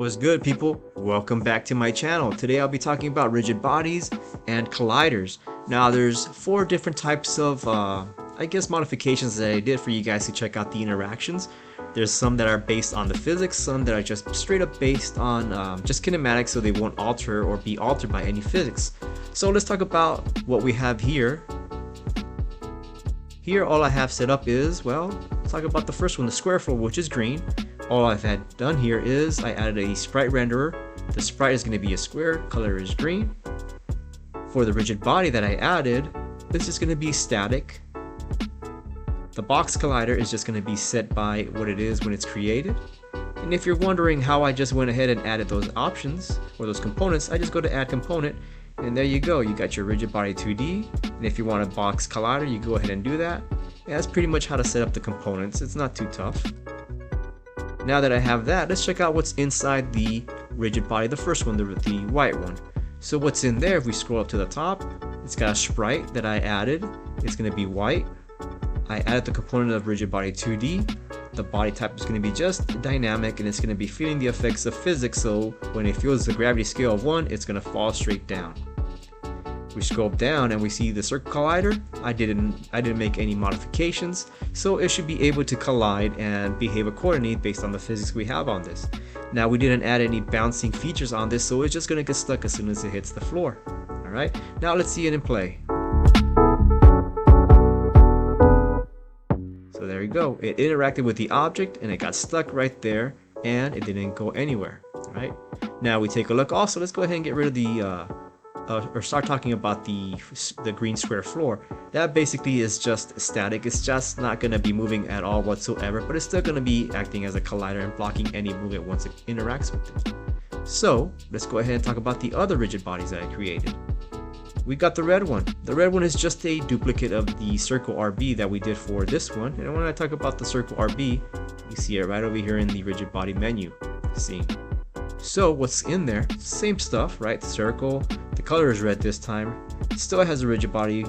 What's good, people? Welcome back to my channel. Today I'll be talking about rigid bodies and colliders. Now there's 4 different types of modifications that I did for you guys to check out the interactions. There's some that are based on the physics, some that are just straight up based on just kinematics, so they won't alter or be altered by any physics. So let's talk about what we have here. Here all I have set up is, well, let's talk about the first one, the square floor, which is green. All I've had done here is I added a sprite renderer. The sprite is going to be a square, color is green. For the rigid body that I added, this is going to be static. The box collider is just going to be set by what it is when it's created. And if you're wondering how I just went ahead and added those options or those components, I just go to add component, and there you go. You got your Rigidbody2d, and if you want a box collider, you go ahead and do that. And that's pretty much how to set up the components. It's not too tough. Now that I have that, let's check out what's inside the rigid body, the first one, the white one. So what's in there, if we scroll up to the top, it's got a sprite that I added. It's going to be white. I added the component of Rigidbody2d. The body type is going to be just dynamic, and it's going to be feeling the effects of physics, so when it feels the gravity scale of 1, it's going to fall straight down. We scroll down and we see the circle collider. I didn't make any modifications, so it should be able to collide and behave accordingly based on the physics we have on this. Now we didn't add any bouncing features on this, so it's just gonna get stuck as soon as it hits the floor. Alright, now let's see it in play. So there you go. It interacted with the object and it got stuck right there, and it didn't go anywhere. Alright, now we take a look. Also, let's go ahead and get rid of the or start talking about the green square floor. That basically is just static. It's just not going to be moving at all whatsoever, but it's still going to be acting as a collider and blocking any movement once it interacts with it. So let's go ahead and talk about the other rigid bodies that I created. We got the red one. The red one is just a duplicate of the circle RB that we did for this one. And when I talk about the circle RB, you see it right over here in the rigid body menu. See? So what's in there? Same stuff, right? The circle. The color is red this time. It still has a Rigidbody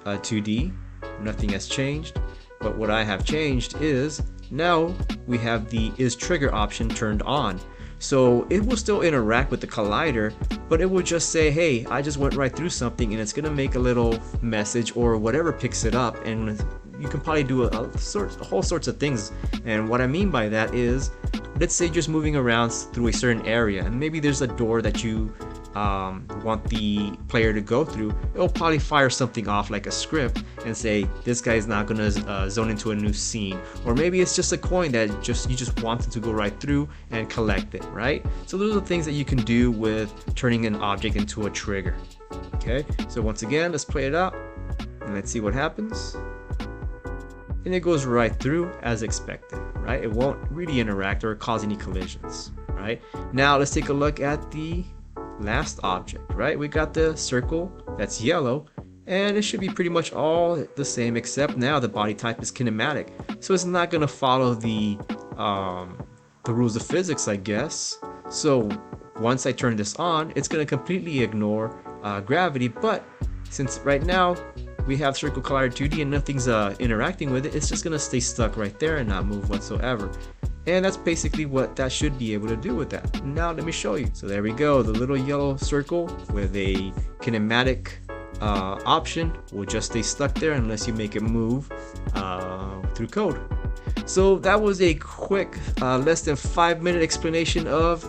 2D. Nothing has changed. But what I have changed is now we have the is trigger option turned on. So it will still interact with the collider, but it will just say, hey, I just went right through something, and it's gonna make a little message or whatever picks it up, and you can probably do a whole sorts of things. And what I mean by that is, let's say you're just moving around through a certain area, and maybe there's a door that you want the player to go through. It'll probably fire something off like a script and say this guy's not gonna zone into a new scene, or maybe it's just a coin that you just wanted to go right through and collect it, right? So those are the things that you can do with turning an object into a trigger. Okay, so once again, let's play it out and let's see what happens. And it goes right through as expected, right? It won't really interact or cause any collisions, right? Now let's take a look at the last object, right? We got the circle that's yellow, and it should be pretty much all the same, except now the body type is kinematic, so it's not going to follow the rules of physics, I guess. So once I turn this on, it's going to completely ignore gravity, but since right now we have circle collider 2D and nothing's interacting with it, it's just going to stay stuck right there and not move whatsoever. And that's basically what that should be able to do with that. Now let me show you. So there we go. The little yellow circle with a kinematic option will just stay stuck there unless you make it move through code. So that was a quick less than 5-minute explanation of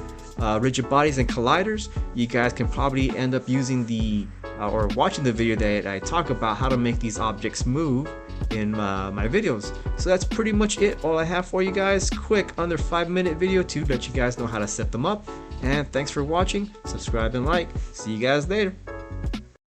rigid bodies and colliders. You guys can probably end up using the or watching the video that I talk about how to make these objects move in my videos. So that's pretty much it. All I have for you guys. Quick under 5-minute video to let you guys know how to set them up. And thanks for watching. Subscribe and like. See you guys later.